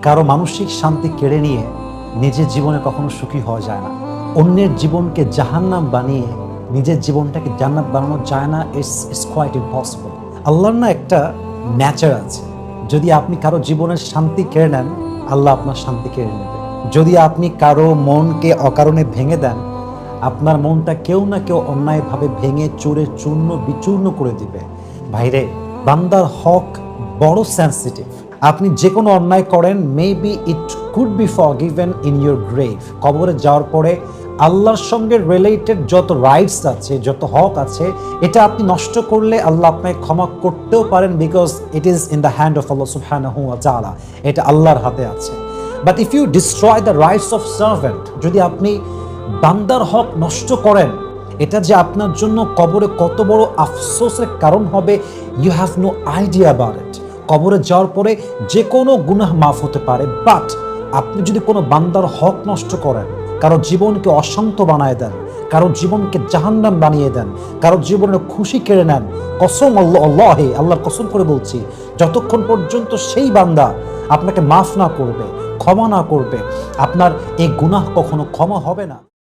কারো মানসিক শান্তি কেড়ে নিয়ে নিজের জীবনে কখনো সুখী হওয়া যায় না। অন্যের জীবনকে জাহান্নাম বানিয়ে নিজের জীবনটাকে জান্নাত বানানো যায় না। It's quite impossible. আল্লাহর না একটা ন্যাচার আছে, যদি আপনি কারো জীবনের শান্তি কেড়ে নেন, আল্লাহ আপনার শান্তি কেড়ে নেবে। যদি আপনি কারো মনকে অকারণে ভেঙে দেন, আপনার মনটা কেউ না কেউ অন্যায়ভাবে ভেঙে চুরে চূর্ণ বিচূর্ণ করে দিবে। ভাইরে, বান্দার হক বড় সেন্সিটিভ। আপনি যে কোনো অন্যায় করেন, maybe it could be forgiven in your grave. কবরে যাওয়ার পরে আল্লাহর সঙ্গে রিলেটেড যত রাইটস আছে, যত হক আছে, এটা আপনি নষ্ট করলে আল্লাহ আপনাকে ক্ষমা করতেও পারেন, because it is in the hand of Allah সুবহানাহু ওয়া তাআলা। এটা আল্লাহর হাতে আছে। But if you destroy the rights of servant, যদি আপনি বান্দার হক নষ্ট করেন, এটা যে আপনার জন্য কবরে কত বড় আফসোসের কারণ হবে, you have no idea about it. কবরে যাওয়ার পরে যে কোনো গুনাহ মাফ হতে পারে, বাট আপনি যদি কোনো বান্দার হক নষ্ট করেন, কারো জীবনকে অশান্ত বানায় দেন, কারো জীবনকে জাহান্নাম বানিয়ে দেন, কারো জীবনের খুশি কেড়ে নেন, কসম আল্লাহর কসম করে বলছি, যতক্ষণ পর্যন্ত সেই বান্দা আপনাকে মাফ না করবে, ক্ষমা না করবে, আপনার এই গুনাহ কখনো ক্ষমা হবে না।